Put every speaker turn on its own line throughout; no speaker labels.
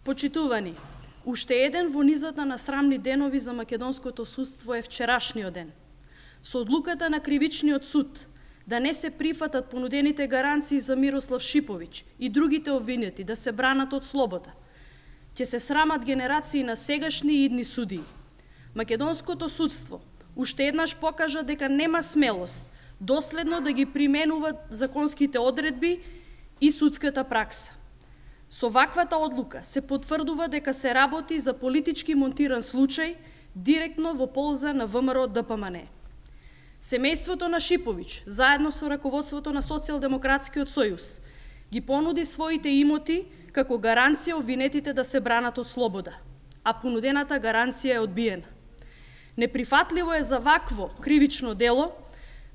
Почитувани, уште еден во низата на срамни денови за македонското судство е вчерашниот ден. Со одлуката на Кривичниот суд да не се прифатат понудените гаранции за Мирослав Шиповиќ и другите обвинети да се бранат од слобода, ќе се срамат генерации на сегашни и идни судии. Македонското судство уште еднаш покажа дека нема смелост доследно да ги применува законските одредби и судската пракса. Со ваквата одлука се потврдува дека се работи за политички монтиран случај директно во полза на ВМРО ДПМН. Семејството на Шиповиќ, заедно со раководството на Социјалдемократскиот сојуз, ги понуди своите имоти како гаранција обвинетите да се бранат од слобода, а понудената гаранција е одбиена. Неприфатливо е за вакво кривично дело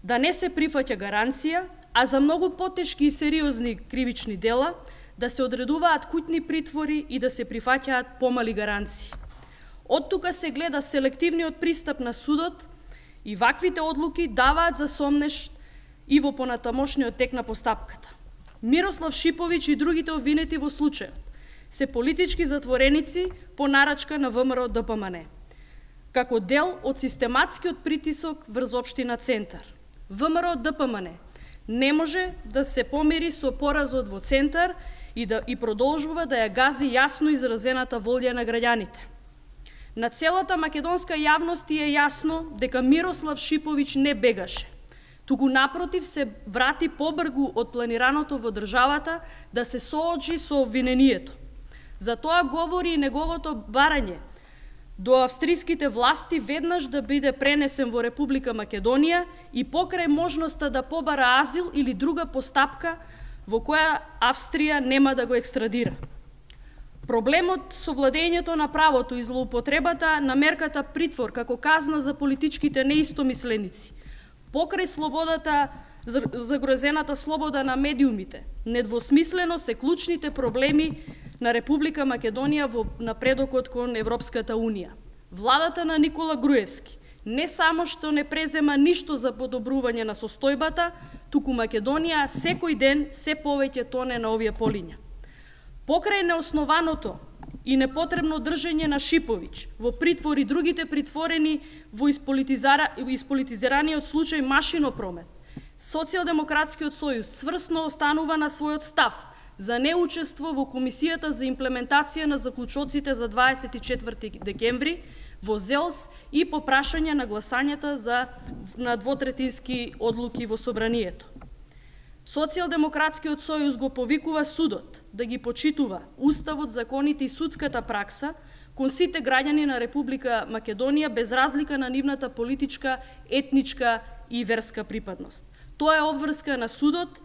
да не се прифаќа гаранција, а за многу потешки и сериозни кривични дела да се одредуваат куќни притвори и да се прифаќаат помали гаранции. Од тука се гледа селективниот пристап на судот и ваквите одлуки даваат за сомнеш и во понатамошниот тек на постапката. Мирослав Шиповиќ и другите обвинети во случајот се политички затвореници по нарачка на ВМРО ДПМН, како дел од систематскиот притисок врз општина Центар. ВМРО ДПМН не може да се помири со поразот во Центар и продолжува да ја гази јасно изразената волја на граѓаните. На целата македонска јавност е јасно дека Мирослав Шиповиќ не бегаше, туку напротив се врати побргу од планираното во државата да се соочи со обвинението. За тоа говори и неговото барање до австриските власти веднаш да биде пренесен во Република Македонија и покрај можноста да побара азил или друга постапка во која Австрија нема да го екстрадира. Проблемот со владењето на правото и злоупотребата на мерката притвор како казна за политичките неистомисленици, покрај слободата, загрозената слобода на медиумите, недвосмислено се клучните проблеми на Република Македонија во напредокот кон Европската Унија. Владата на Никола Груевски не само што не презема ништо за подобрување на состојбата, туку Македонија секој ден се повеќе тоне на овие полиња. Покрај неоснованото и непотребно држење на Шиповиќ во притвор и другите притворени во исполитизираниот случај Машинопромет, Социјалдемократскиот сојуз цврсно останува на својот став за неучество во Комисијата за имплементација на заклучоците за 24 декември во ЗЕЛС и по прашање на гласањата на двотретински одлуки во Собранието. Социјалдемократскиот сојуз го повикува судот да ги почитува уставот, законите и судската пракса кон сите граѓани на Република Македонија без разлика на нивната политичка, етничка и верска припадност. Тоа е обврска на судот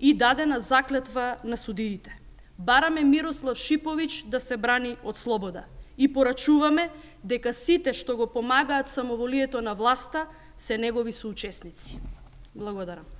и дадена заклетва на судиите. Бараме Мирослав Шиповиќ да се брани од слобода и порачуваме дека сите што го помагаат самоволието на власта се негови соучесници. Благодарам.